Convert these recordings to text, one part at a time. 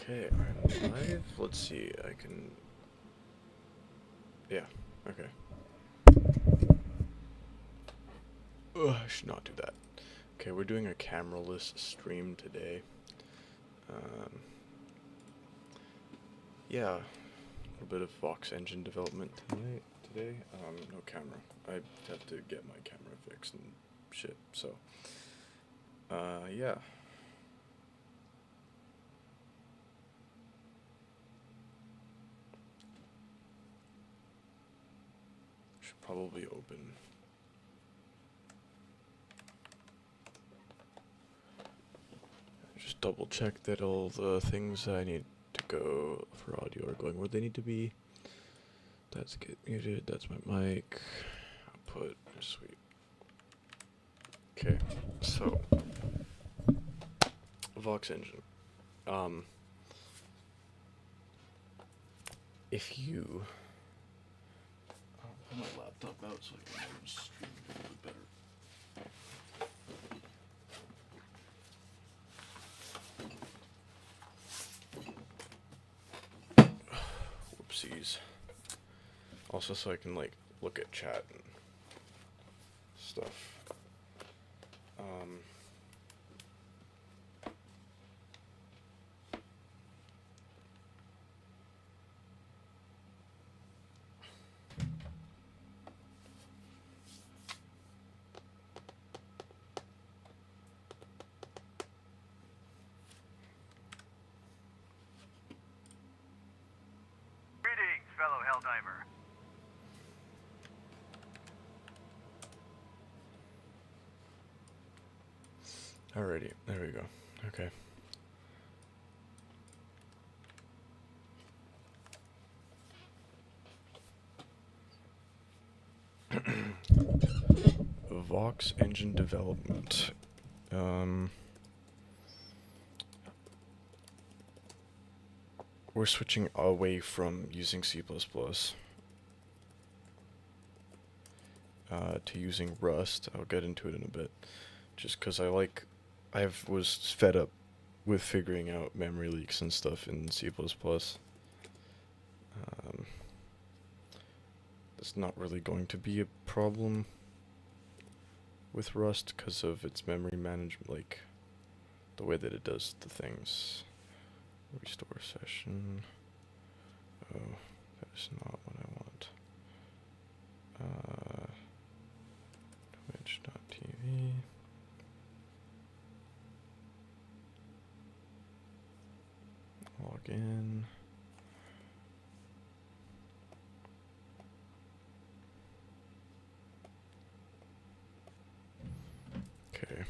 Okay, I'm live. Let's see, I can... Yeah, okay. Ugh, I should not do that. Okay, we're doing a camera-less stream today. Um, yeah, a little bit of Vox engine development today. No camera. I have to get my camera fixed and shit, so... yeah. Should probably open... Just double check that all the things I need to go for audio are going where they need to be. That's get muted, that's my mic. Output, sweet. Okay, so Vox engine. If you I'll pull my laptop out so I can stream a little bit better. Whoopsies. Also so I can like look at chat and stuff. Greetings, fellow Helldiver. Alrighty, there we go. Okay. Vox engine development. We're switching away from using C++ to using Rust. I'll get into it in a bit. Just because I was fed up with figuring out memory leaks and stuff in C++. It's not really going to be a problem with Rust because of its memory management, like the way that it does the things. Restore session. Oh, that is not what I want. Twitch.tv. Log in. Okay.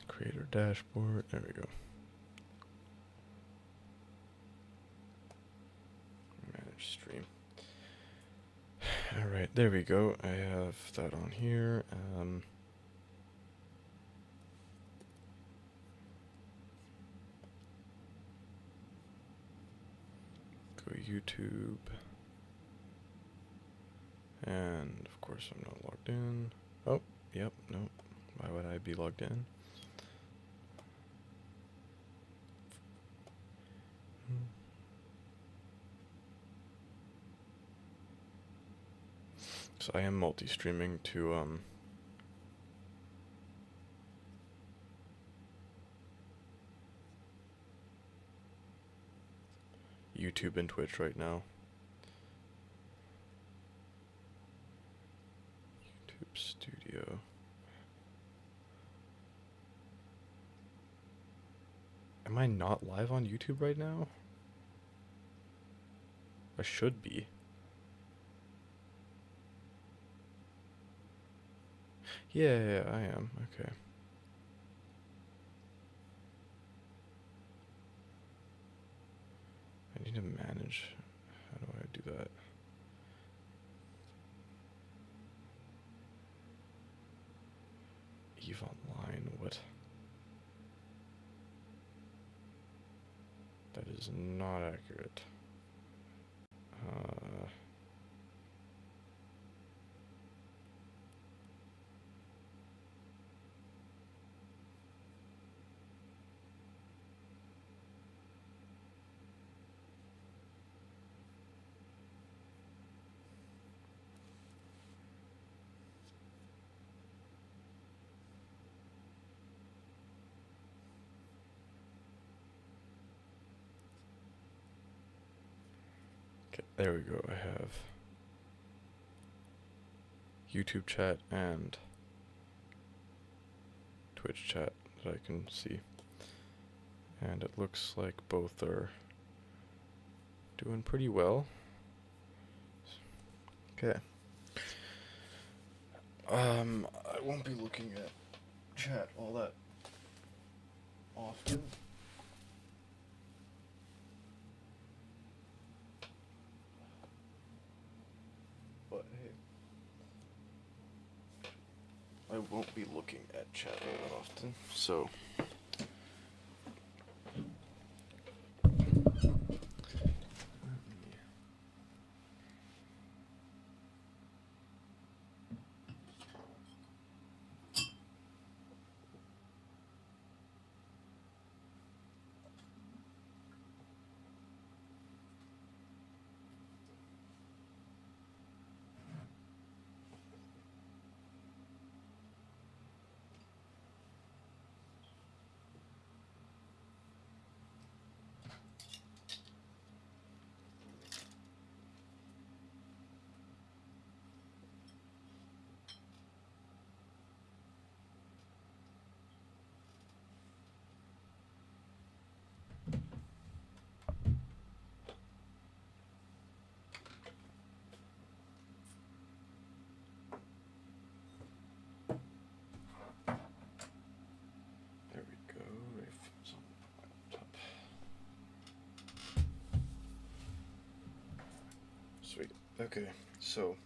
Creator dashboard. There we go. Manage stream. Alright, there we go. I have that on here. Go YouTube. And of course I'm not logged in. Oh, yep, nope. Why would I be logged in? So I am multi-streaming to YouTube and Twitch right now. YouTube Studio. Am I not live on YouTube right now? I should be. Yeah, I am. Okay. I need to manage. How do do that. Eve Online, what? That is not accurate. Okay, there we go. I have YouTube chat and Twitch chat that I can see. And it looks like both are doing pretty well. Okay. I won't be looking at chat all that often. But hey, I won't be looking at chat all that often, so there we go. It's on the laptop. Sweet. Okay, so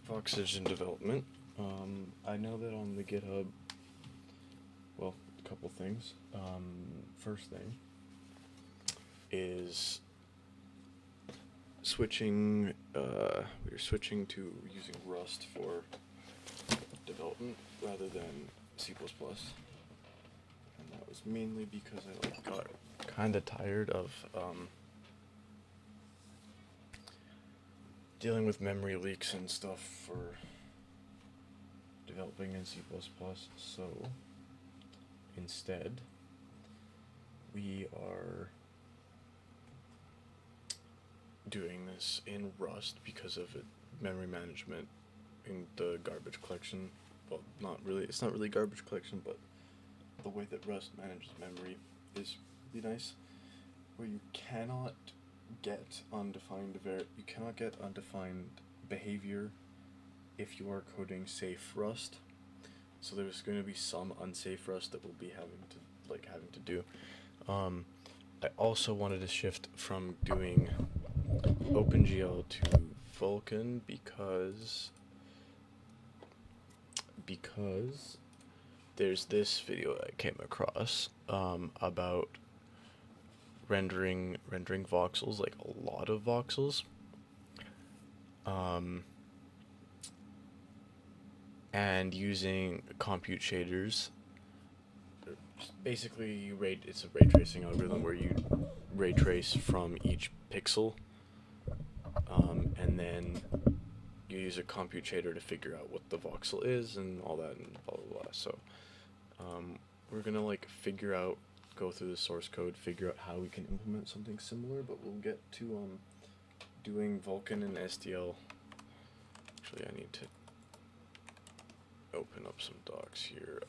Voxage in development. I know that on the GitHub, well, a couple things. First thing is switching. We're switching to using Rust for development rather than C++, and that was mainly because I got kind of tired of dealing with memory leaks and stuff for developing in C++. So instead, we are doing this in Rust because of memory management in the garbage collection. Well, not really. It's not really garbage collection, but the way that Rust manages memory is really nice, where you cannot get undefined behavior if you are coding safe Rust. So there's going to be some unsafe Rust that we'll be having to do. I also wanted to shift from doing OpenGL to Vulkan because there's this video I came across about rendering voxels, like a lot of voxels, and using compute shaders. Basically, it's a ray tracing algorithm where you ray trace from each pixel, and then you use a compute shader to figure out what the voxel is and all that and blah blah blah. So we're gonna go through the source code, figure out how we can implement something similar, but we'll get to doing Vulkan and SDL. Actually, I need to open up some docs here.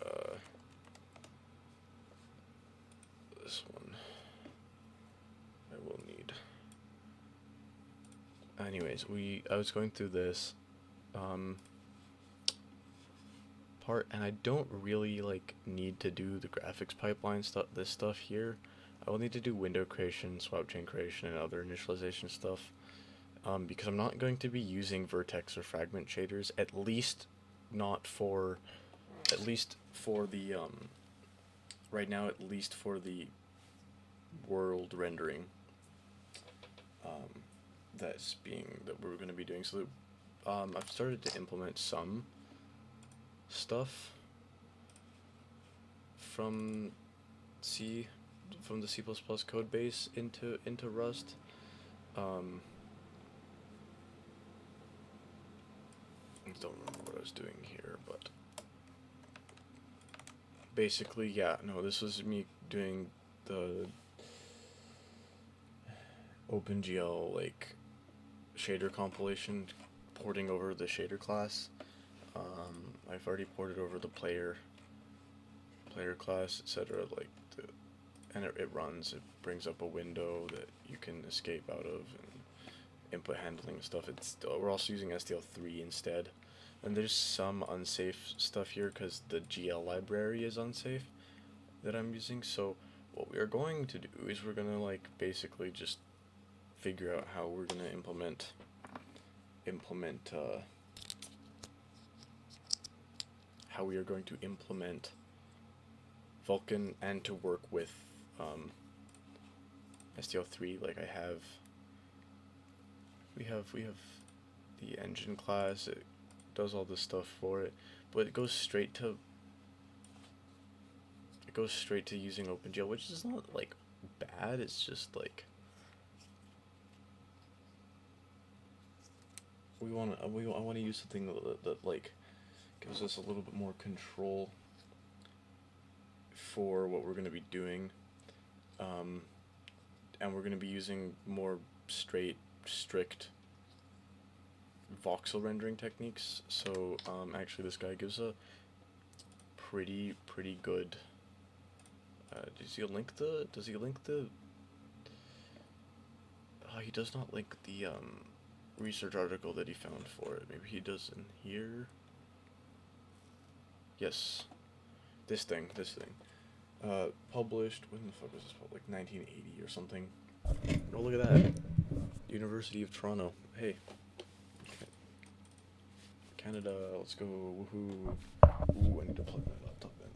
This one I will need. Anyways, I was going through this part, and I don't really need to do the graphics pipeline this stuff here. I will need to do window creation, swap chain creation, and other initialization stuff because I'm not going to be using vertex or fragment shaders, at least not for, at least for the, right now, at least for the world rendering, that we're going to be doing. So I've started to implement some stuff from from the C++ code base into Rust. I don't remember what I was doing here, but basically, yeah, no, this was me doing the OpenGL like shader compilation, porting over the shader class. I've already ported over the player class, etc. Like and it runs. It brings up a window that you can escape out of, and input handling and stuff. We're also using STL3 instead, and there's some unsafe stuff here because the GL library is unsafe that I'm using. So what we are going to do is we're gonna like basically just figure out how we're gonna implement how we are going to implement Vulkan and to work with STL3. Like we have the engine class. It does all this stuff for it, but it goes straight to using OpenGL, which is not like bad. It's just like I want to use something that like gives us a little bit more control for what we're going to be doing, and we're going to be using more strict voxel rendering techniques. So actually this guy gives a pretty good does he link the oh, he does not link the research article that he found for it. Maybe he does in here. Yes, this thing published, when the fuck was this published? Like 1980 or something. Oh, look at that. University of Toronto. Hey, Canada, let's go. Woohoo. Ooh, I need to plug my laptop in.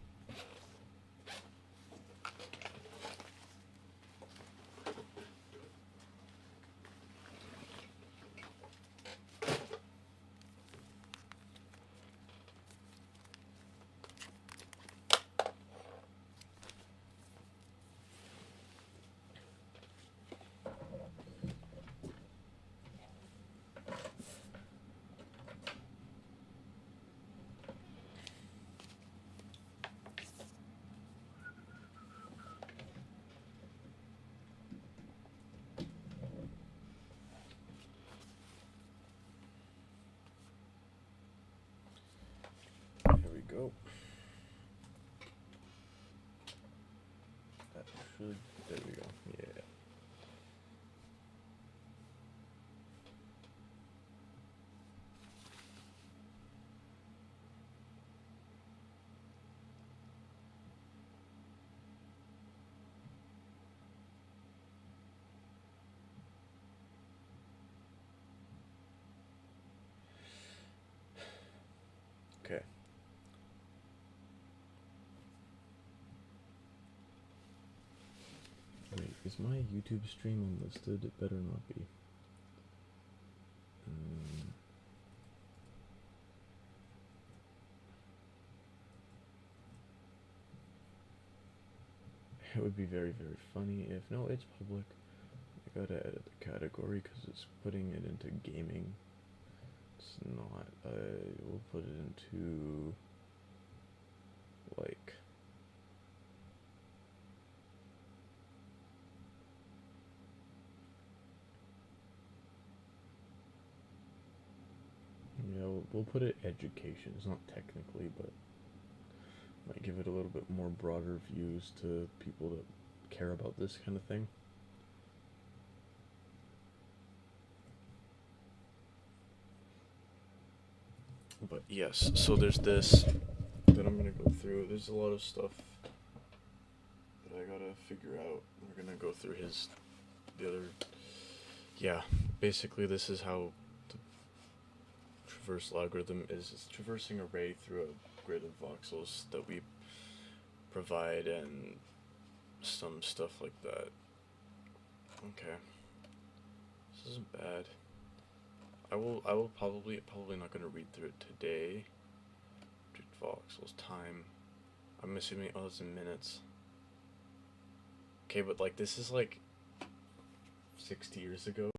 Go. That should, there we go, yeah. Okay. Wait, is my YouTube stream unlisted? It better not be. It would be very funny if, no, it's public. I gotta edit the category because it's putting it into gaming. It's not. We'll put it into, like, yeah, we'll put it education. It's not technically, but might give it a little bit more broader views to people that care about this kind of thing. But yes, so there's this that I'm gonna go through. There's a lot of stuff that I gotta figure out. We're gonna go through the other, yeah. basically this is how the traversal algorithm is. It's traversing array through a grid of voxels that we provide and some stuff like that. Okay. This isn't bad. I will probably not gonna read through it today. Voxels time. I'm assuming it's in minutes. Okay, but like this is like 60 years ago.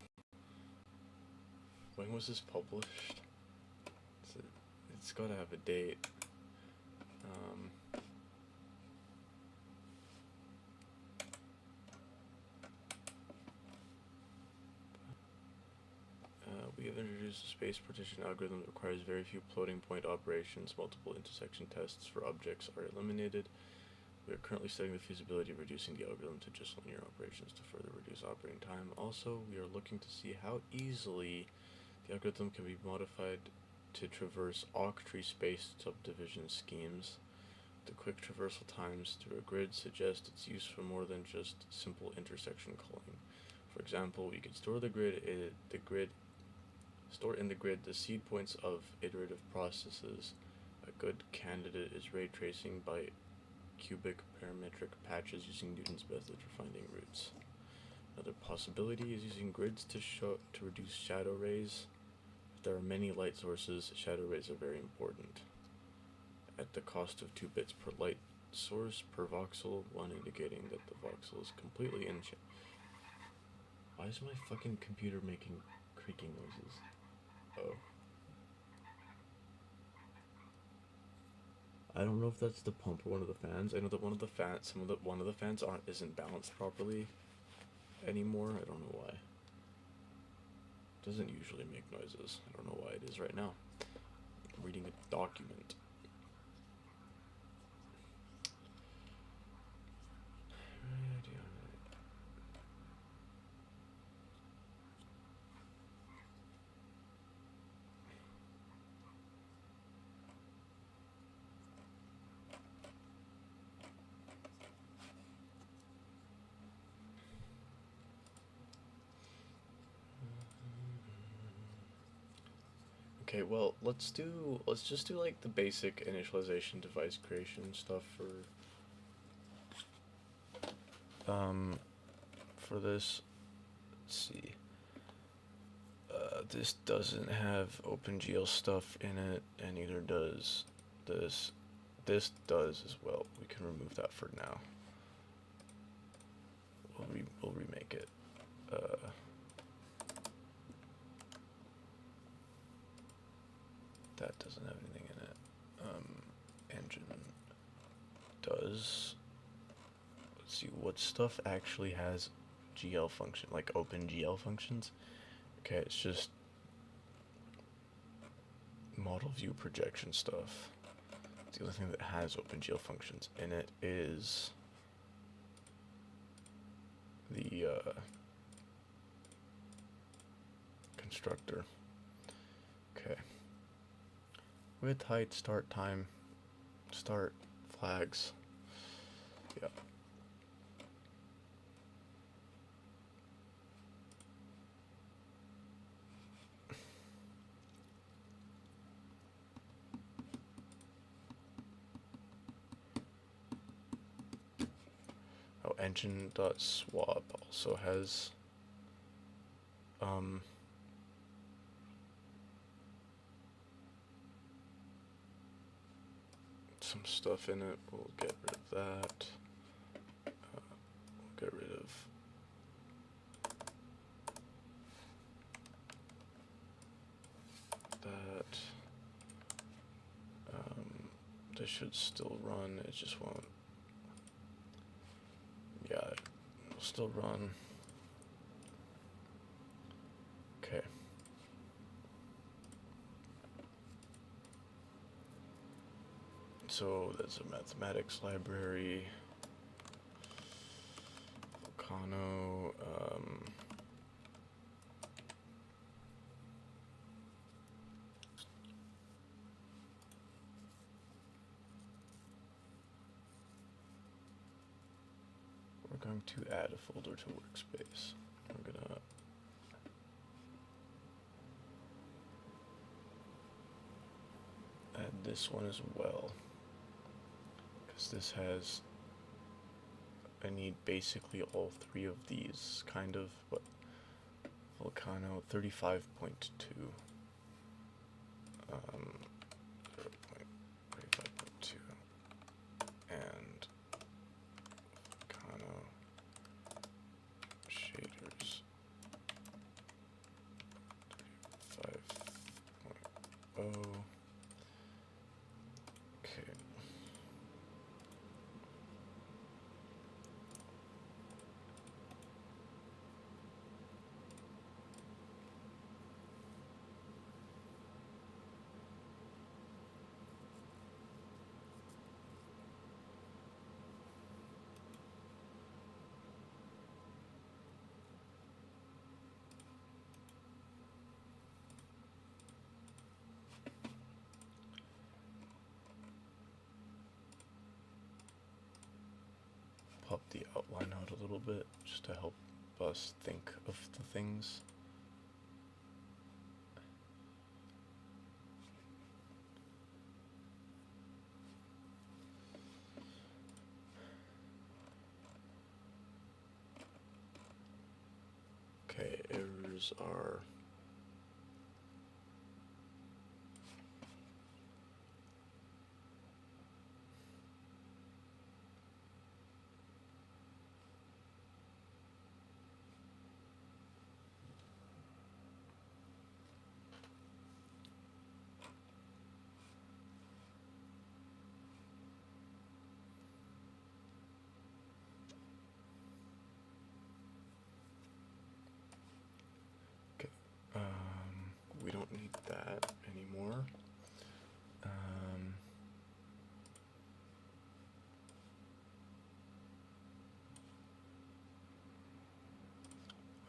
When was this published? It's gotta have a date. We have introduced a space partition algorithm that requires very few floating point operations. Multiple intersection tests for objects are eliminated. We are currently studying the feasibility of reducing the algorithm to just linear operations to further reduce operating time. Also, we are looking to see how easily the algorithm can be modified to traverse octree space subdivision schemes. The quick traversal times through a grid suggest its use for more than just simple intersection calling. For example, we could store in the grid the seed points of iterative processes. A good candidate is ray tracing by cubic parametric patches using Newton's method for finding roots. Another possibility is using grids to reduce shadow rays. If there are many light sources, shadow rays are very important. At the cost of 2 bits per light source per voxel, one indicating that the voxel is completely in shadow. Why is my fucking computer making creaking noises? Oh. I don't know if that's the pump or one of the fans. I know that one of the fans isn't balanced properly anymore. I don't know why. It doesn't usually make noises. I don't know why it is right now. I'm reading a document. Okay, well, let's just do like the basic initialization device creation stuff for this. Let's see. This doesn't have OpenGL stuff in it, and neither does this. This does as well. We can remove that for now. We'll remake it. That doesn't have anything in it. Engine does. Let's see what stuff actually has GL function, like OpenGL functions. Okay, it's just model view projection stuff. The only thing that has OpenGL functions in it is the constructor. Okay. Width, height, start time, start flags. Yeah. Oh, engine.swap also has some stuff in it. We'll get rid of that. We'll get rid of that. This should still run, it just won't. Yeah, it'll still run. Okay. So that's a mathematics library. Volcano. We're going to add a folder to workspace. We're gonna this one as well, because this has, I need basically all three of these, kind of, but Volcano 35.2, 0.35.2, and Volcano shaders 35.0. Okay. Pop the outline out a little bit just to help us think of the things. Okay, errors are we don't need that anymore.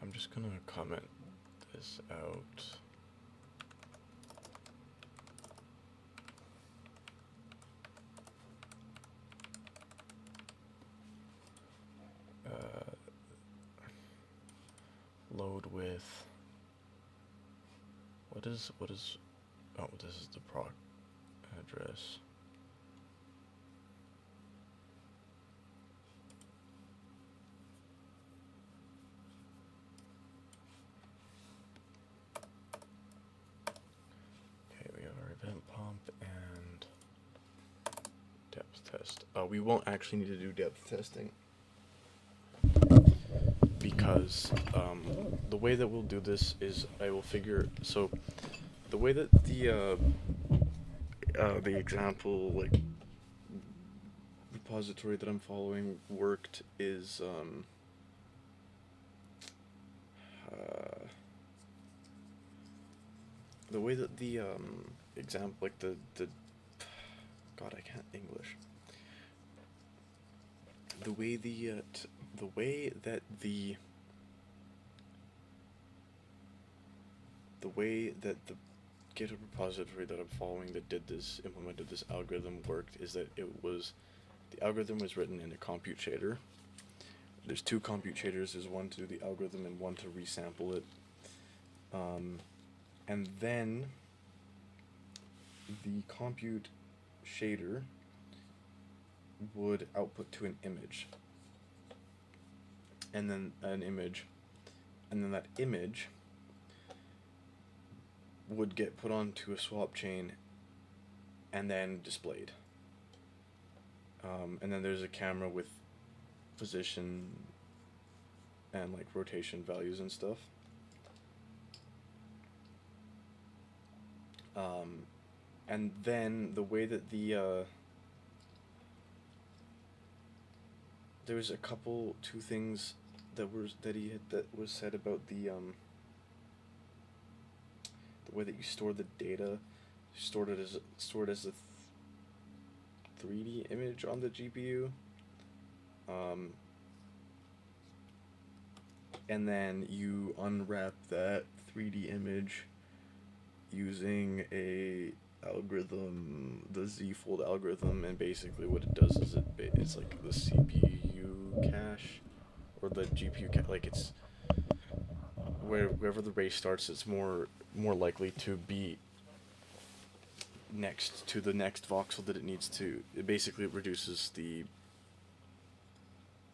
I'm just gonna comment this out. Load with, what is, oh, this is the proc address. Okay, we have our event pump and depth test. We won't actually need to do depth testing, because the way that we'll do this is I will figure, so the way that the example like repository that I'm following worked is the way that the example, like the God, I can't English. The way that the GitHub repository that I'm following that implemented this algorithm worked is that the algorithm was written in a compute shader. There's two compute shaders. There's one to do the algorithm and one to resample it. And then the compute shader would output to an image, and then that image would get put onto a swap chain and then displayed. And then there's a camera with position and like rotation values and stuff. And then the way that there was two things that was said about the way that you store the data. Stored as a 3D image on the GPU, and then you unwrap that 3D image using a algorithm, the Z-fold algorithm, and basically what it does is it's like the CPU cache or the GPU cache, like it's wherever the race starts, it's more likely to be next to the next voxel that it needs to. It basically reduces the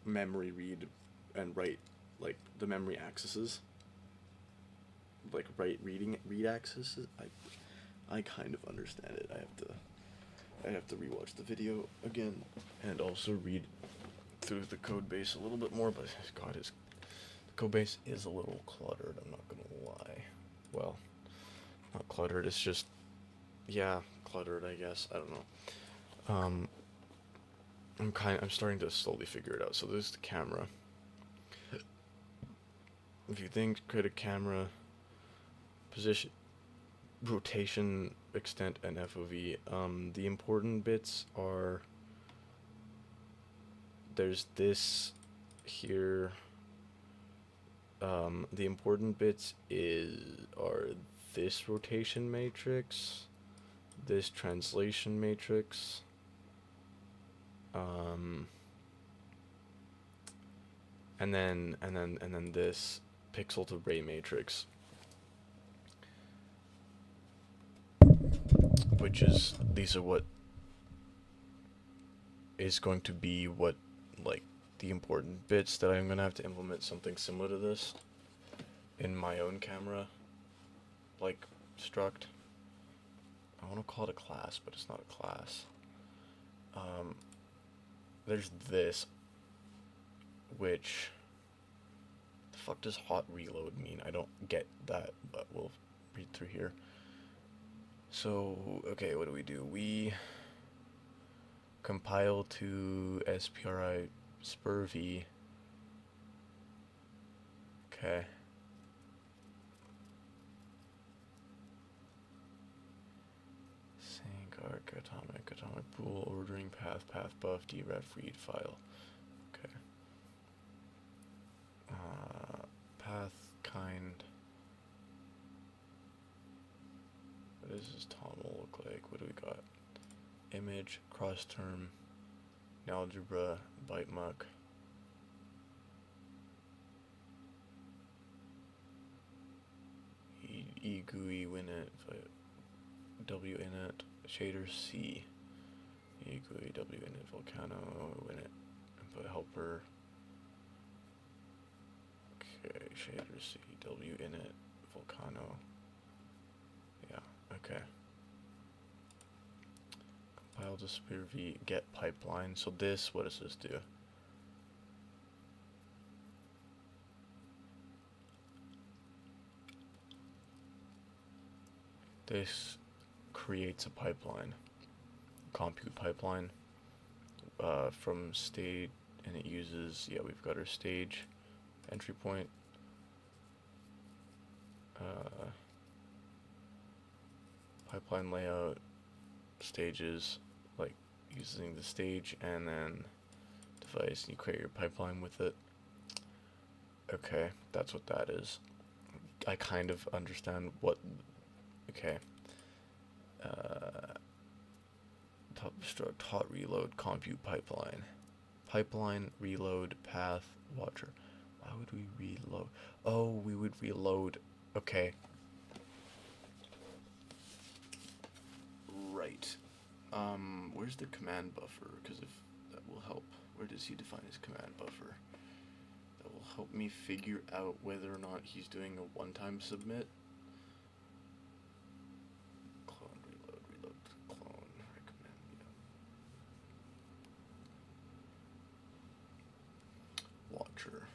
memory read and write, like the memory accesses, like read accesses. I kind of understand it. I have to rewatch the video again and also read through the code base a little bit more, but God, the code base is a little cluttered, I'm not gonna lie. Well, not cluttered, it's just, yeah, cluttered, I guess. I don't know. I'm starting to slowly figure it out. So there's the camera. If you think, create a camera, position, rotation, extent, and FOV. The important bits are, there's this here. The important bits are this rotation matrix, this translation matrix, and then this pixel to ray matrix, which is, these are what is going to be what, like, the important bits that I'm gonna have to implement something similar to this in my own camera, like, struct. I want to call it a class, but it's not a class. There's this, which, the fuck does hot reload mean? I don't get that, but we'll read through here. So, okay, what do? We compile to SPRI SPIRV. Okay. Sync arc atomic pool ordering path buff dref read file. Okay. Path kind. What does this toml look like? What do we got? Image, cross term, algebra, byte muck. GUI winit, W init, shader C, GUI W init, volcano winit, input helper. Okay, shader C, W init, volcano. Yeah, okay. Compile to SPIRV, get pipeline. So this, what does this do? This creates a pipeline, compute pipeline, from state, and it uses, yeah, we've got our stage, entry point, pipeline layout, stages, like using the stage, and then device, and you create your pipeline with it. Okay, that's what that is. I kind of understand what, okay. Top struct, hot reload, compute pipeline. Pipeline, reload, path, watcher. Why would we reload? Oh, we would reload. Okay. Right. Where's the command buffer? Because if that will help. Where does he define his command buffer? That will help me figure out whether or not he's doing a one-time submit. Clone, reload, clone, recommend, yeah. Watcher.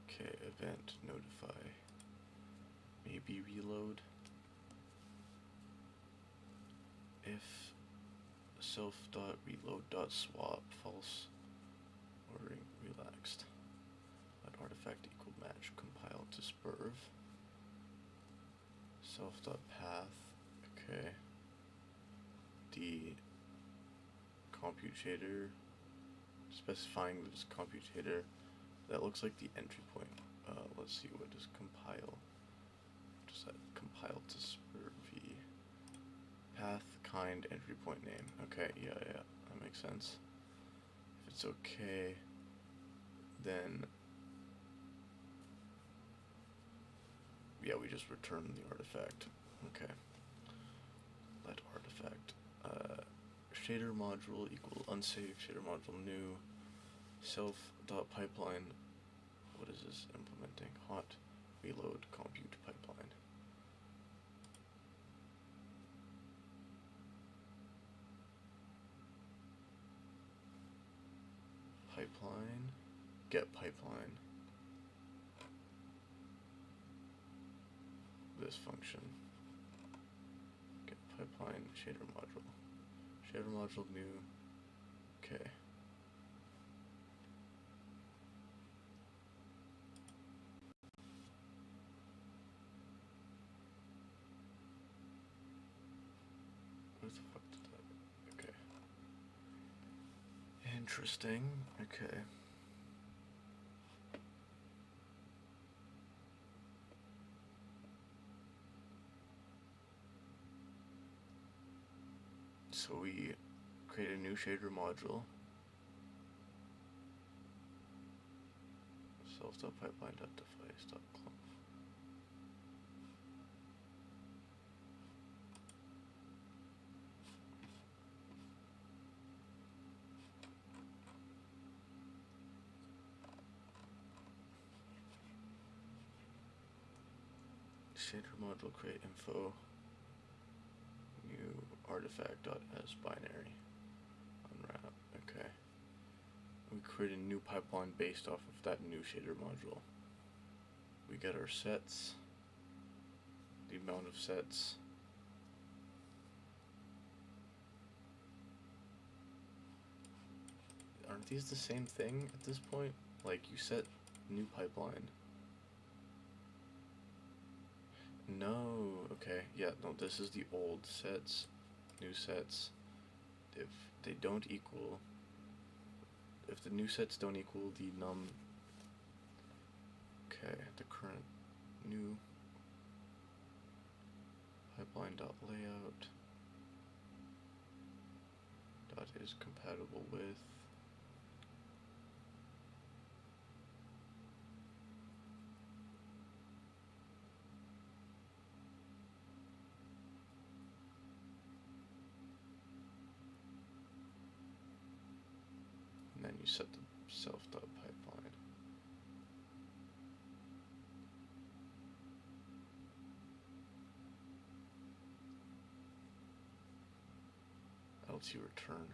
Okay, event, notify. Maybe reload. If self.reload.swap false ordering relaxed, let artifact equal match compile to SPIRV. Self.path, okay. The compute shader, specifying this compute shader, that looks like the entry point. Let's see, what does compile? Does that compile to SPIRV? Path, kind, entry point name. Okay, yeah, that makes sense. If it's okay, then yeah, we just return the artifact. Okay. Let artifact. Shader module equal unsafe, shader module new, self dot pipeline. What is this implementing? Hot reload compute pipeline. Pipeline, get pipeline. This function. Get pipeline shader module. Shader module new. Okay. What the fuck did that? Okay. Interesting. Okay. So we create a new shader module. Self.pipeline.device.clump. Shader module create info. New artifact.as binary. Unwrap. Okay. We create a new pipeline based off of that new shader module. We get our sets. The amount of sets. Aren't these the same thing at this point? Like, you set new pipeline. No, okay, yeah, no, this is the old sets, new sets. If they don't equal, if the new sets don't equal the num, okay, the current new pipeline dot layout dot is compatible with and then you set the self dot pipeline. Else you return.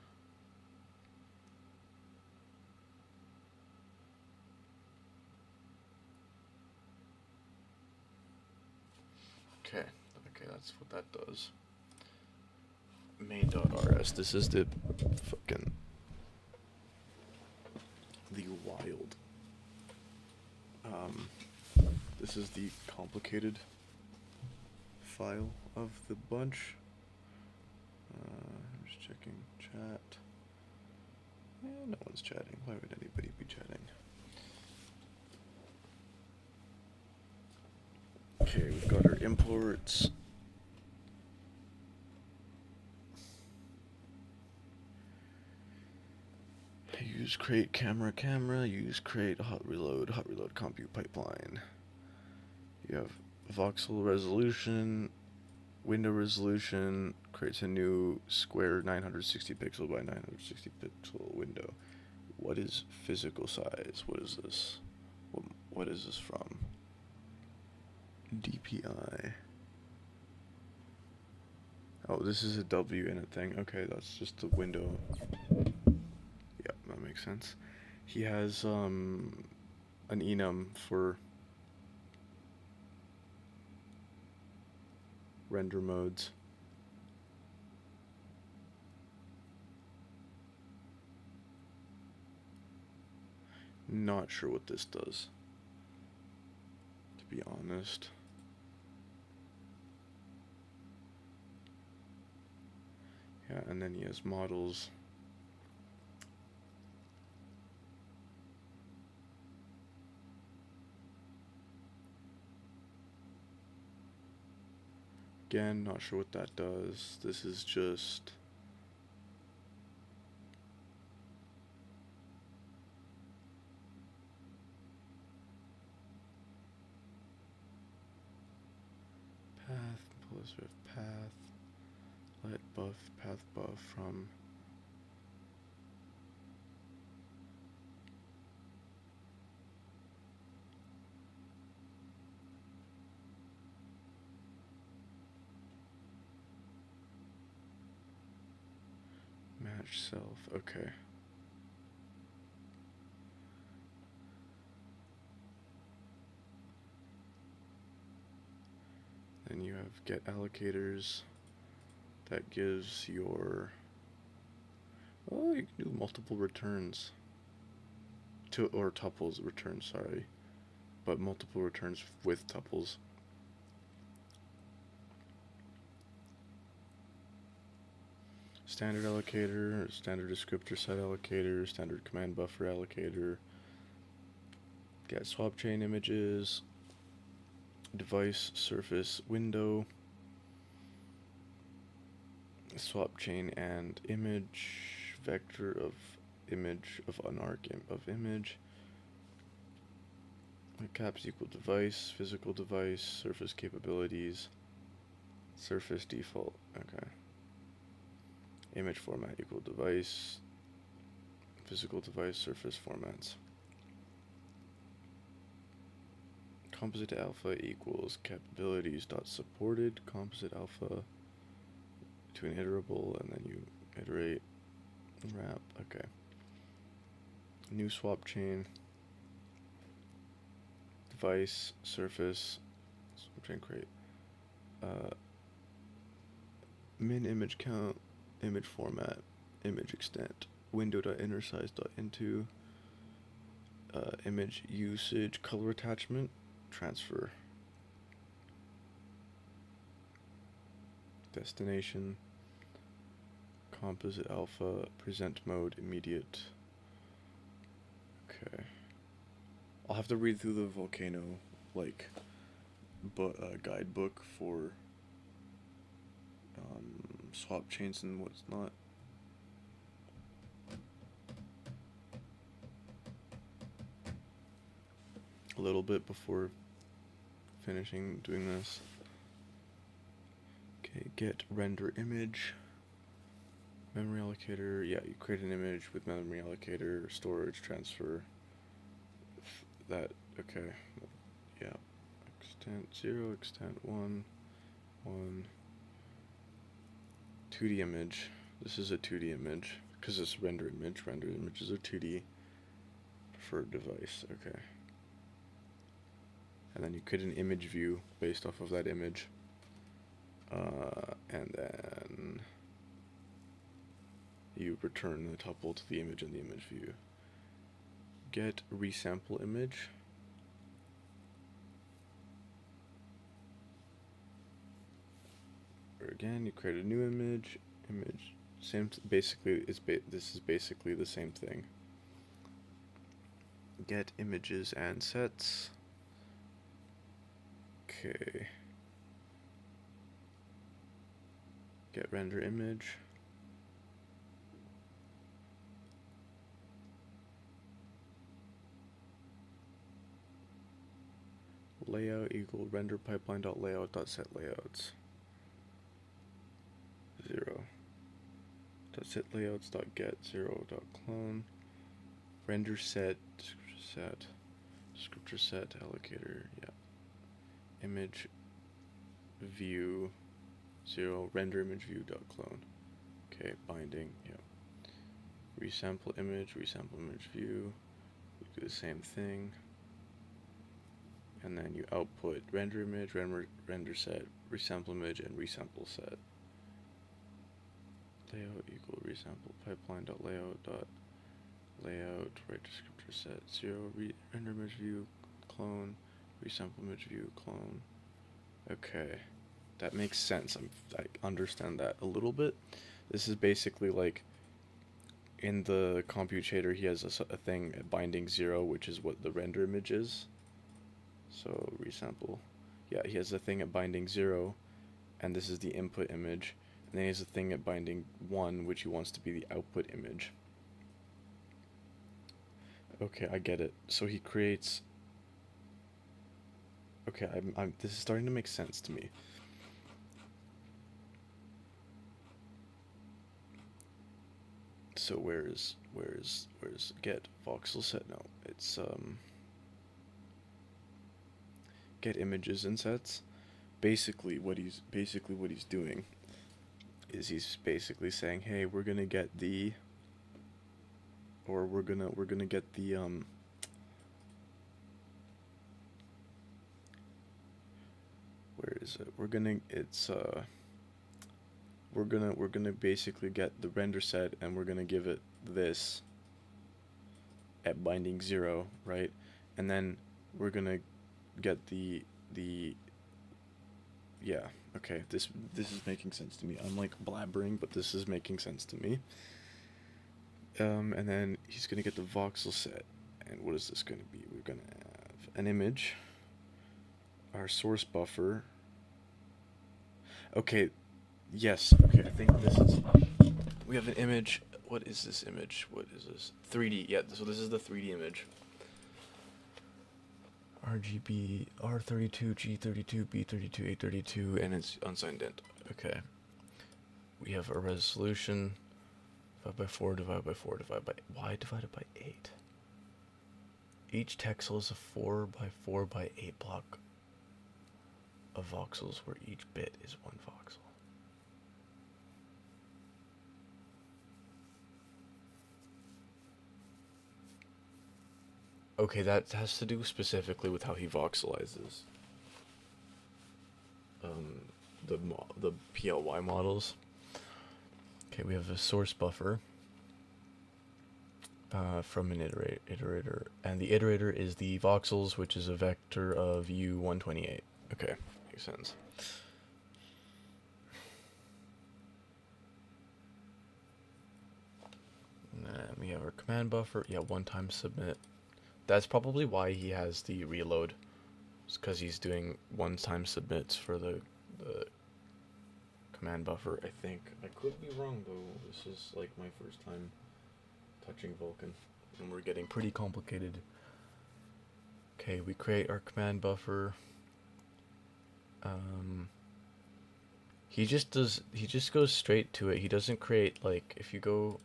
Okay, that's what that does. Main.rs, this is the fucking the wild. This is the complicated file of the bunch. I'm just checking chat. No one's chatting. Why would anybody be chatting? Okay, we've got our imports. Use create camera, use create hot reload compute pipeline. You have voxel resolution, window resolution, creates a new square 960 pixel by 960 pixel window. What is physical size? What is this? What is this from? DPI. Oh, this is a W in a thing. Okay, that's just the window. Yep, that makes sense. He has an enum for render modes. Not sure what this does, to be honest. Yeah, and then he has models. Again, not sure what that does. This is just So we have path, let buff, path buff from match self. Okay. Then you have get allocators. That gives your, oh, you can do multiple returns. Or tuples returns, sorry. But multiple returns with tuples. Standard allocator, standard descriptor set allocator, standard command buffer allocator. Get swap chain images. Device surface window. Swap chain and image vector of image of an arc of image. Caps equal device, physical device, surface capabilities, surface default. Okay. Image format equal device, physical device, surface formats. Composite alpha equals capabilities dot supported composite alpha to an iterable, and then you iterate wrap. Okay. New swap chain. Device surface swap chain create. Min image count, image format, image extent, window.innersize.into, image usage, color attachment, transfer, destination, composite alpha, present mode, immediate. Okay. I'll have to read through the Volcano, like, guidebook for swap chains and what's not. A little bit before finishing doing this. Okay, get render image. Memory allocator, yeah, you create an image with memory allocator, storage, transfer. That, okay, yeah. Extent 0, extent 1, 1. 2D image. This is a 2D image, because it's render image. Render images are 2D. Preferred device, okay. And then you create an image view based off of that image. And then you return the tuple to the image in the image view. Get resample image. Or again, you create a new image. Same. Basically, this is basically the same thing. Get images and sets. Okay. Get render image. Layout equal render pipeline dot layout dot set layouts. 0. Dot set layouts dot get 0 dot clone. Render set descriptor set allocator, yeah. Image view 0 render image view dot clone. Okay, binding, yeah. Resample image view. We do the same thing. And then you output render image, render set, resample image, and resample set. Layout equal resample pipeline dot layout dot layout right descriptor set 0 render image view clone resample image view clone. Okay, that makes sense. I understand that a little bit. This is basically like in the compute shader he has a thing binding 0, which is what the render image is. So resample, yeah, he has a thing at binding 0, and this is the input image. And then he has a thing at binding 1, which he wants to be the output image. Okay, I get it. So he creates. Okay, this is starting to make sense to me. So where's get voxel set? No, it's get images and sets. Basically what he's doing is he's basically saying, hey, we're gonna get the, or we're gonna get the where is it? We're gonna basically get the render set, and we're gonna give it this at binding 0, right? And then we're gonna get the yeah, okay, this is making sense to me. I'm like blabbering, but this is making sense to me. And then he's gonna get the voxel set, and what is this gonna be? We're gonna have an image, our source buffer. Okay, yes, okay, I think this is, we have an image. What is this image? What is this? 3D, yeah, so this is the 3D image. RGB, R32, G32, B32, A32, and it's unsigned int. Okay. We have a resolution, divided by 4, divided by 4, divided by, y divided by 8. Each texel is a 4 by 4 by 8 block of voxels, where each bit is 1 voxel. Okay, that has to do specifically with how he voxelizes the PLY models. Okay, we have a source buffer from an iterator, and the iterator is the voxels, which is a vector of U128. Okay, makes sense. And then we have our command buffer. Yeah, one-time submit. That's probably why he has the reload. It's because he's doing one-time submits for the command buffer, I think. I could be wrong, though. This is like my first time touching Vulkan, and we're getting pretty complicated. Okay, we create our command buffer. He just goes straight to it. He doesn't create, like, if you go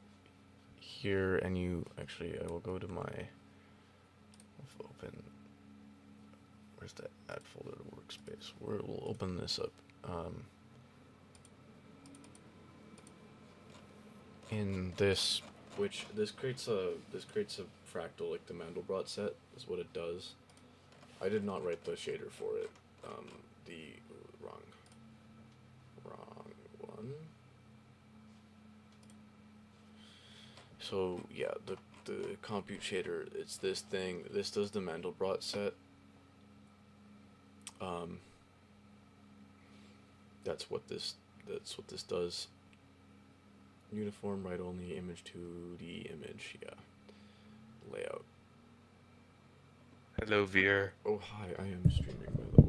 here and you, actually, I will go to my, open, where's the add folder to workspace? We'll open this up. In this, which this creates a fractal, like the Mandelbrot set is what it does. I did not write the shader for it. The wrong one. So yeah, the compute shader, it's this thing. This does the Mandelbrot set. That's what this does. Uniform write only image to the image, yeah. Layout. Hello, Veer. Oh hi, I am streaming, by the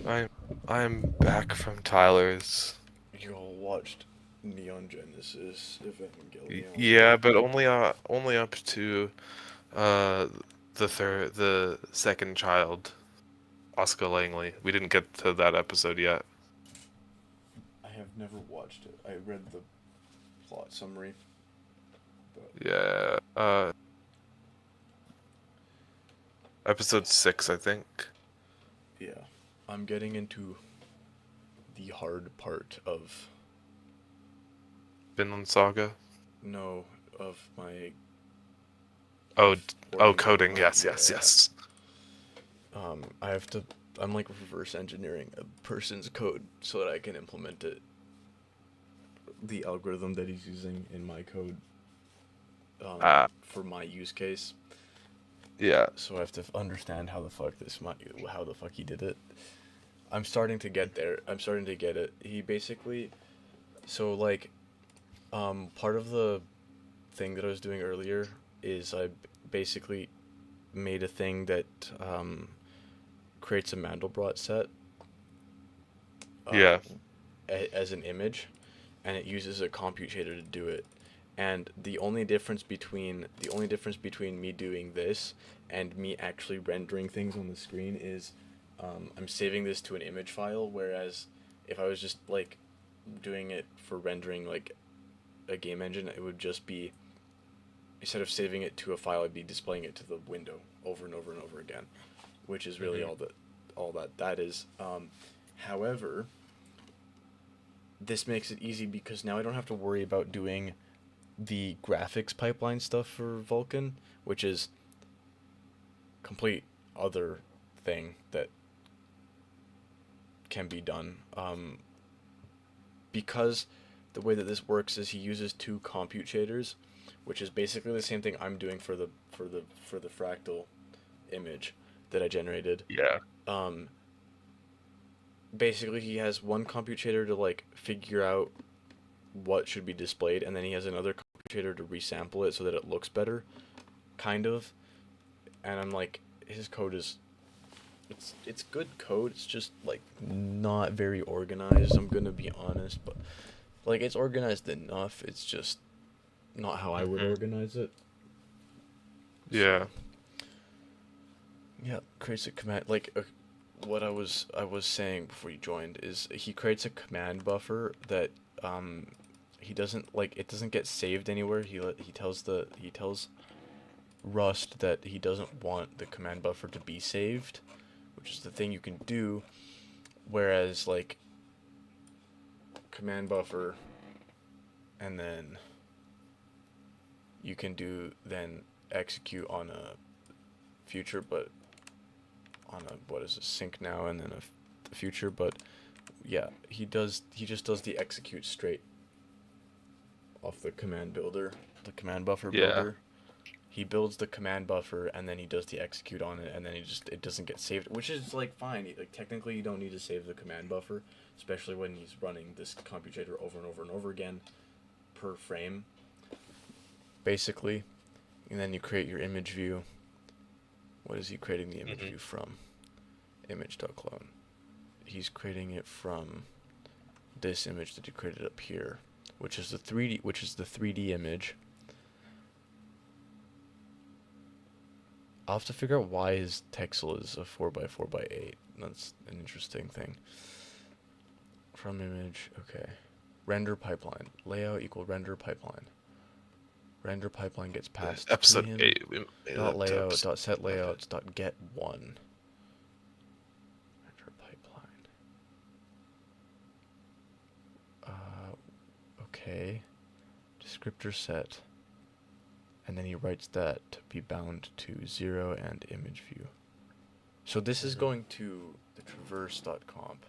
way. I'm back from Tyler's. You all watched Neon Genesis Evangelion. Yeah, but only up to the second child, Oscar Langley. We didn't get to that episode yet. I have never watched it. I read the plot summary. But Yeah, episode 6, I think. yeah, I'm getting into the hard part of Vinland Saga? No, of my coding. Yes. I have to, I'm like reverse engineering a person's code so that I can implement it, the algorithm that he's using in my code, for my use case. Yeah. So I have to understand how the fuck he did it. I'm starting to get there. I'm starting to get it. He basically, so like, part of the thing that I was doing earlier is I basically made a thing that creates a Mandelbrot set. Yeah. As an image, and it uses a compute shader to do it. And the only difference between me doing this and me actually rendering things on the screen is I'm saving this to an image file, whereas if I was just like doing it for rendering like a game engine, it would just be, instead of saving it to a file, I'd be displaying it to the window over and over and over again, which is really all that is. However, this makes it easy because now I don't have to worry about doing the graphics pipeline stuff for Vulkan, which is complete other thing that can be done. Because the way that this works is he uses two compute shaders, which is basically the same thing I'm doing for the fractal image that I generated. Yeah. Basically he has one compute shader to like figure out what should be displayed, and then he has another compute shader to resample it so that it looks better, kind of. And I'm like, his code is, it's good code. It's just like not very organized. I'm gonna be honest, but like it's organized enough. It's just not how I would organize it. Yeah. Yeah, creates a command like what I was saying before you joined is he creates a command buffer that he doesn't like, it doesn't get saved anywhere. He tells Rust that he doesn't want the command buffer to be saved, which is the thing you can do, whereas like command buffer and then you can do then execute on a future, but on a, what is it, sync now and then the future. But yeah, he just does the execute straight off the command builder, the command buffer builder. He builds the command buffer and then he does the execute on it, and then it doesn't get saved, which is like fine. Like technically you don't need to save the command buffer, especially when he's running this computator over and over and over again per frame, basically. And then you create your image view. What is he creating the image view from? Image.clone. He's creating it from this image that he created up here, which is the 3D image. I'll have to figure out why his texel is a 4x4x8. That's an interesting thing. From image, okay. Render pipeline. Layout equal render pipeline. Render pipeline gets passed Episode to him. 8. We made Dot it layout, episode. dot set layouts, dot get one. Render pipeline. Okay. Descriptor set. And then he writes that to be bound to 0 and image view. So this is going to the traverse.comp.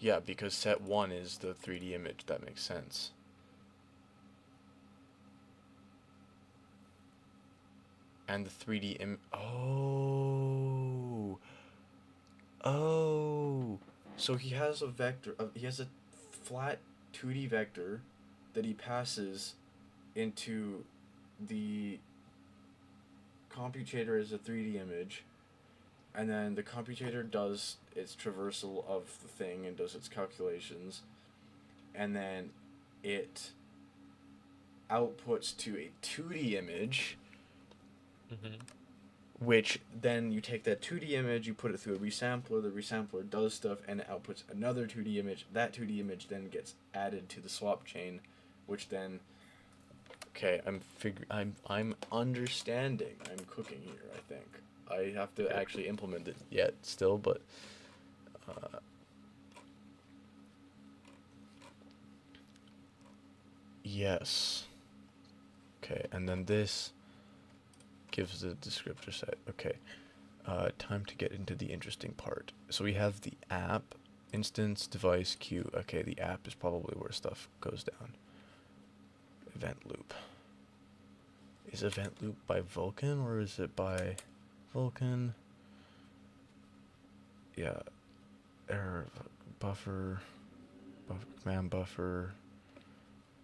Yeah, because set 1 is the 3D image. That makes sense. And the 3D Oh. So he has a vector. He has a flat 2D vector that he passes into the computator as a 3D image, and then the computator does its traversal of the thing and does its calculations, and then it outputs to a 2D image, which then you take that 2D image, you put it through a resampler, the resampler does stuff, and it outputs another 2D image. That 2D image then gets added to the swap chain, which then, okay, I'm understanding. I'm cooking here, I think. I have to actually implement it yet still, but yes. Okay, and then this gives the descriptor set. Okay, time to get into the interesting part. So we have the app, instance, device, queue. Okay, the app is probably where stuff goes down. Event loop. Is event loop by Vulkan or is it by Vulkan? Yeah, error buffer, command buffer,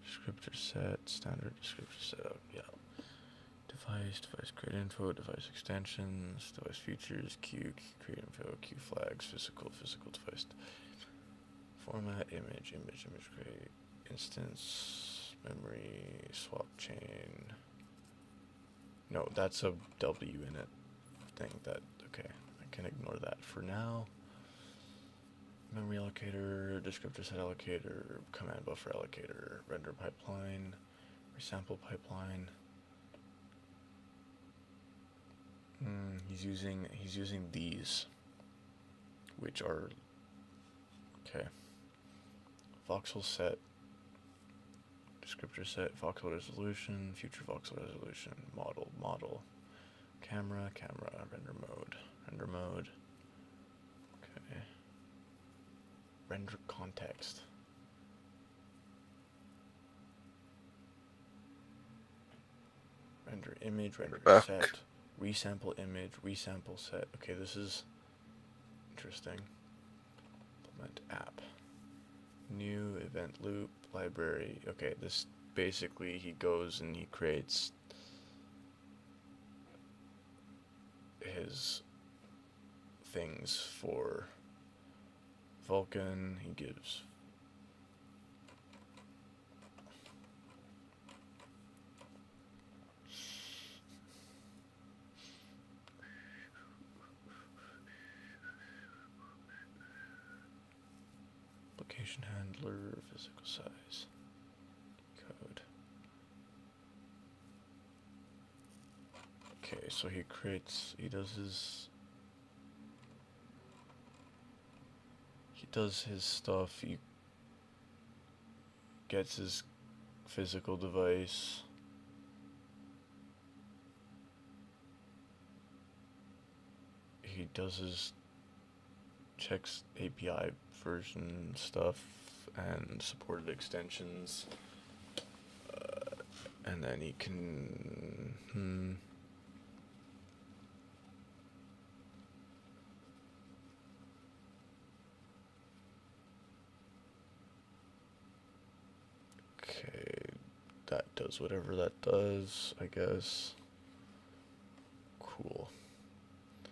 descriptor set, standard descriptor setup. Yeah. Device create info, device extensions, device features, queue, create info, queue flags, physical device, format, image create, instance, memory, swap chain. No, that's a W in it thing. That, okay, I can ignore that for now. Memory allocator, descriptor set allocator, command buffer allocator, render pipeline, resample pipeline. He's using these, which are okay. Voxel set, descriptor set, voxel resolution, future voxel resolution, model, camera, render mode. Okay. Render context. Render image, render set, resample image, resample set. Okay, this is interesting. Implement app. New event loop, library. Okay, this basically he goes and he creates his things for Vulkan. He gives application handler, physical size, code. Okay, so he does his stuff. He gets his physical device. He does his checks API version stuff and supported extensions, and then he can okay, that does whatever that does, I guess. Cool. It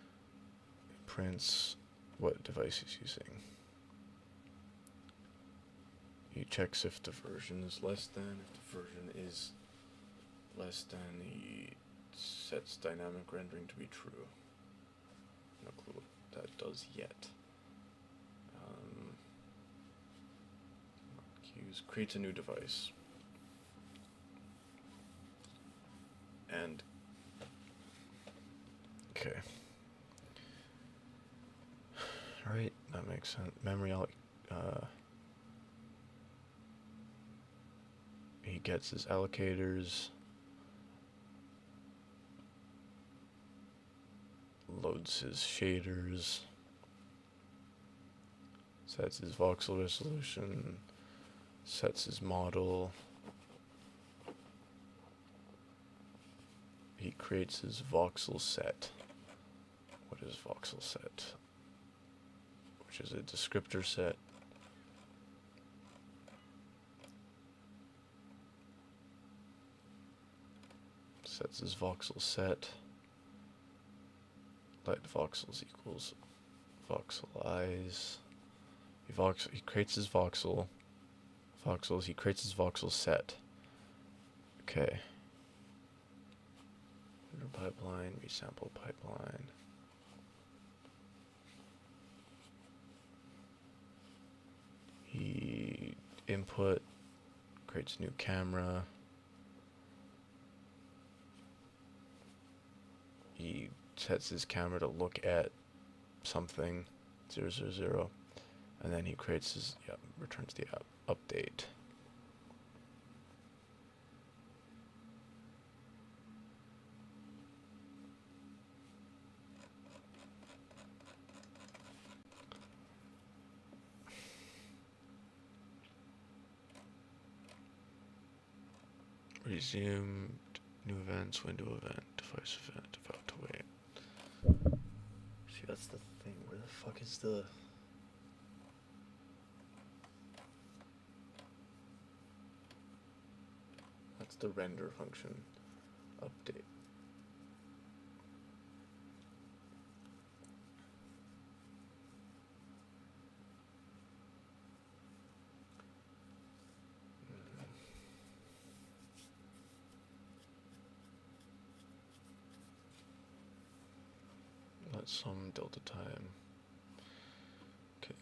prints what device he's using. He checks if the version is less than. If the version is less than, he sets dynamic rendering to be true. No clue what that does yet. Queues, creates a new device. And okay. Alright, that makes sense. Memory he gets his allocators, loads his shaders, sets his voxel resolution, sets his model, he creates his voxel set. What is voxel set? Which is a descriptor set. Sets his voxel set. Let voxels equals voxelize. He creates his voxels. He creates his voxel set. Okay. Render pipeline, resample pipeline. He input, creates a new camera. He sets his camera to look at something 000, and then he creates his returns the update. Resumed, new events, window event, device event, about to wait. See, that's the thing. Where the fuck is the... That's the render function. Update. Let some delta time. Okay.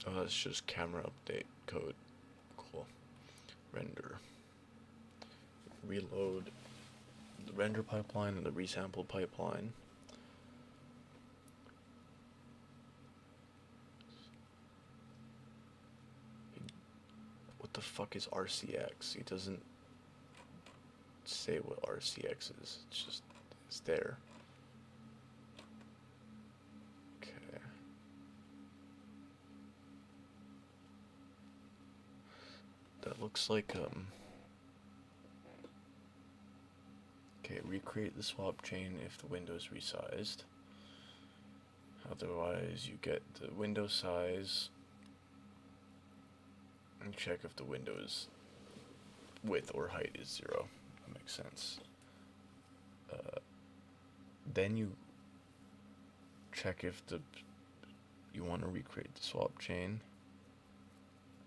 Oh, it's just camera update code. Cool. Render. Reload the render pipeline and the resample pipeline. What the fuck is RCX? He doesn't say what RCX is. It's just, it's there. Okay. That looks like, okay, recreate the swap chain if the window is resized. Otherwise, you get the window size and check if the window's width or height is 0. That makes sense. Then you check if you want to recreate the swap chain.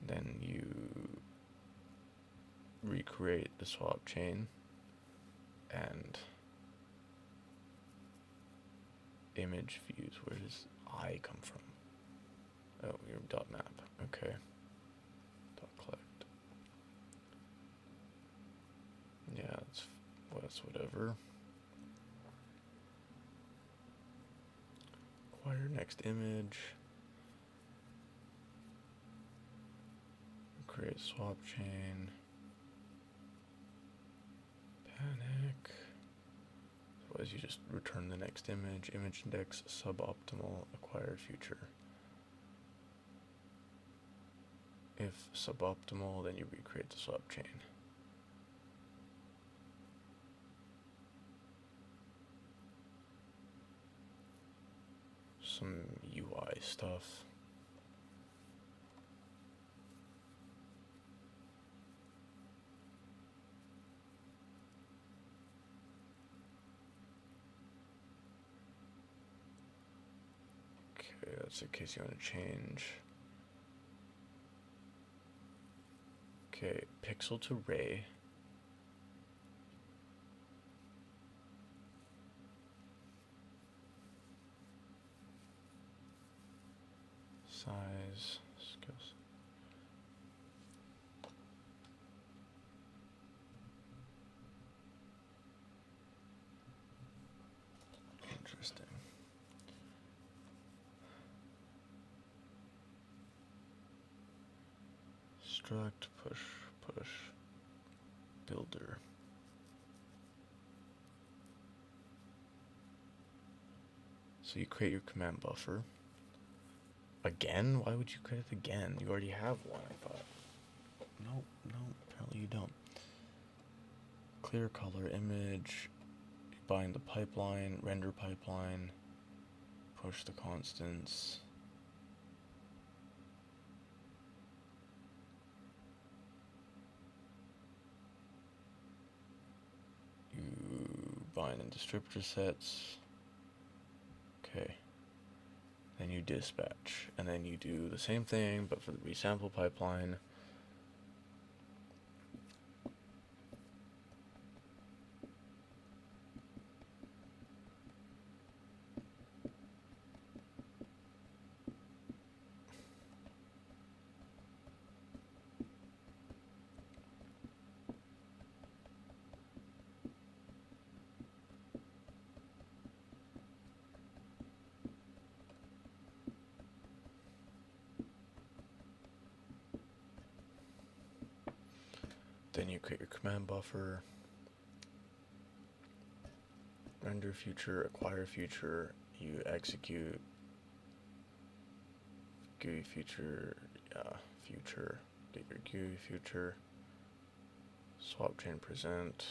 Then you recreate the swap chain and image views. Where does I come from? Oh, your dot map. Okay. Dot collect. Yeah, that's whatever. Acquire next image. Create swap chain. Panic. Otherwise, you just return the next image. Image index suboptimal. Acquire future. If suboptimal, then you recreate the swap chain. Some UI stuff. Okay, that's in case you want to change. Okay, pixel to ray. Size, skills. Interesting. Struct, push, builder. So you create your command buffer. Again? Why would you create it again? You already have one, I thought. No, apparently you don't. Clear color image, bind the pipeline, render pipeline, push the constants. You bind in descriptor sets. Okay. Then you dispatch, and then you do the same thing, but for the resample pipeline. Then you create your command buffer, render future, acquire future, you execute GUI future, future, get your GUI future, swap chain present,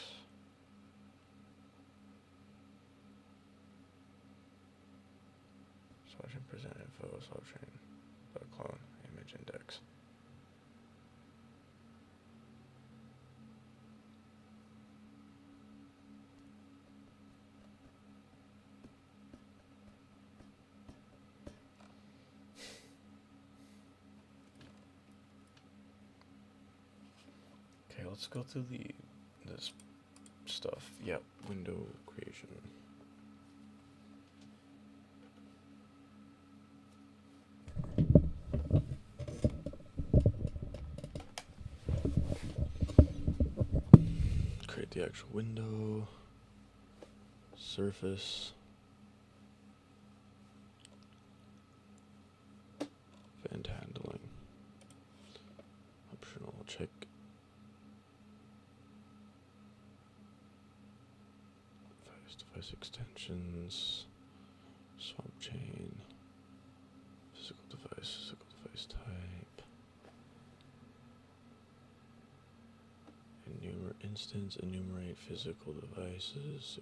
swap chain present info, swap chain clone, image index. Okay, let's go through this stuff. Yep, window creation. the actual window. Surface. Vent handling. Optional check. Device extensions. Swap chain. Physical device type. Instance, enumerate physical devices,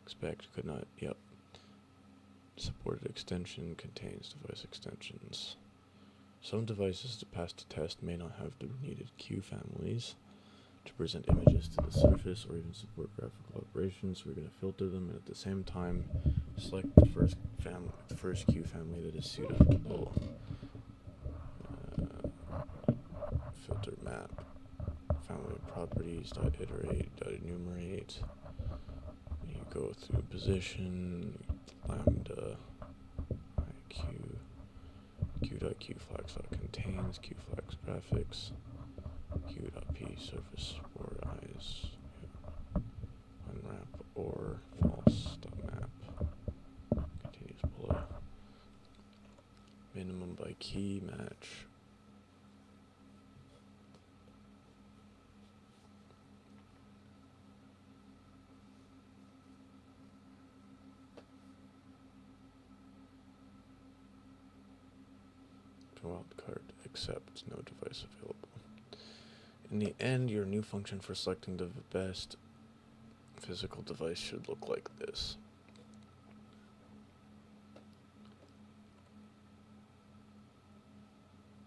expect, could not, yep. Supported extension contains device extensions. Some devices to pass the test may not have the needed Q families to present images to the surface or even support graphical operations. We're going to filter them and at the same time select the first Q family that is suitable. Filter map. Family properties, .iterate, .enumerate. You go through position, lambda, IQ, q.qflags.contains, qflags graphics, q.p surface or eyes, unwrap or false.map, continues below. Minimum by key match. Wildcard, accept, no device available. In the end, your new function for selecting the best physical device should look like this.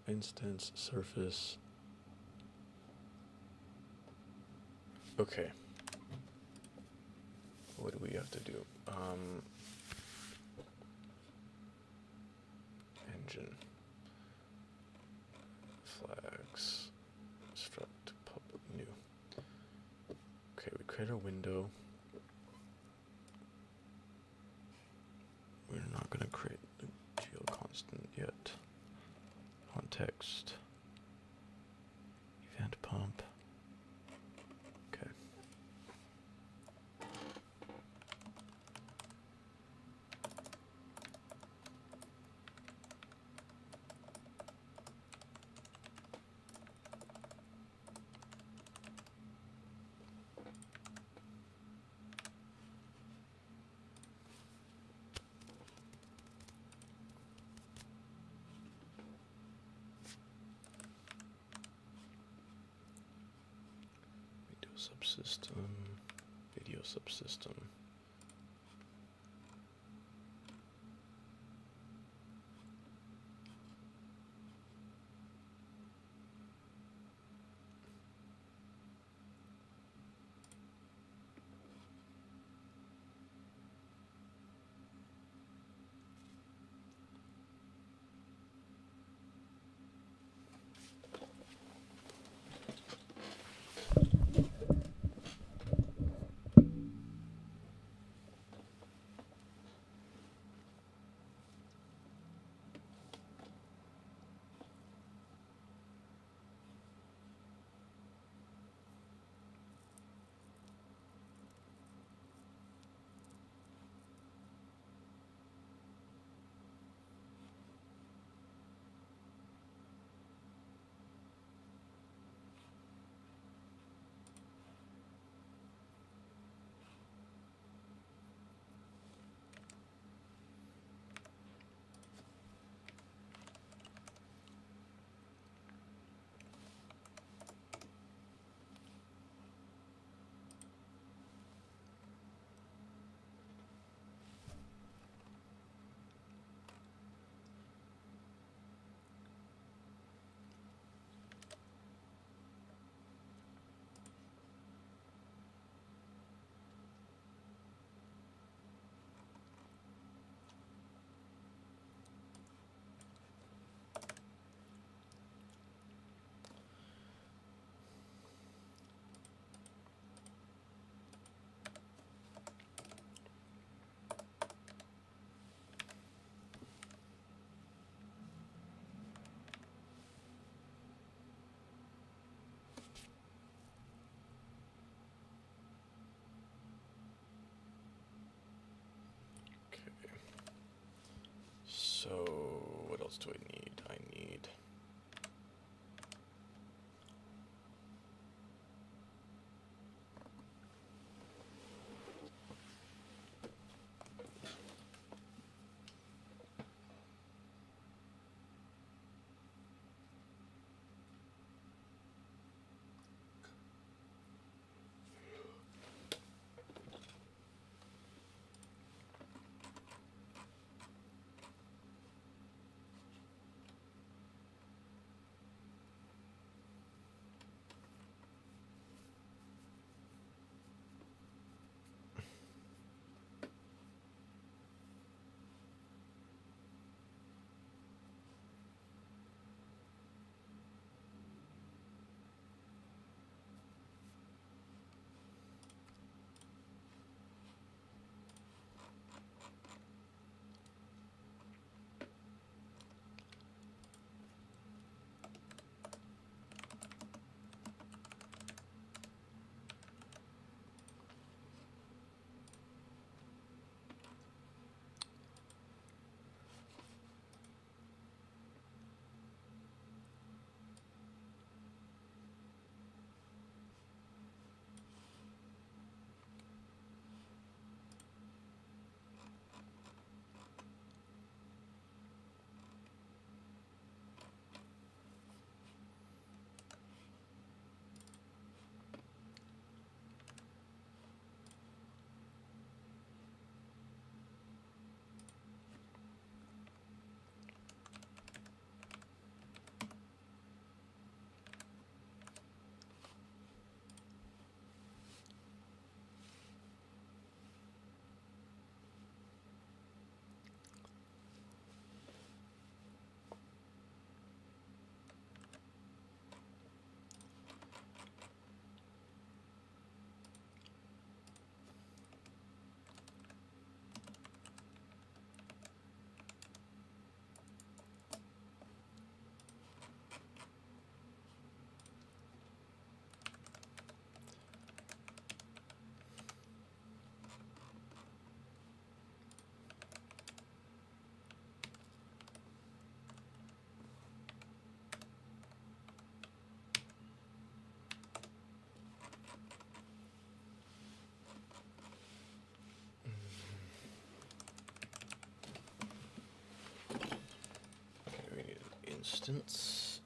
Instance, surface. Okay. What do we have to do? Engine. Flags. Struct public new. Okay, we create a window. We're not going to create the geoconstant yet. Context. Event pump. Okay. Subsystem, video subsystem. So, what else do I need? I need... We need an instance.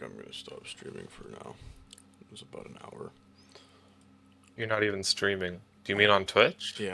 think I'm gonna stop streaming for now. It was about an hour. You're not even streaming. Do you mean on Twitch? Yeah.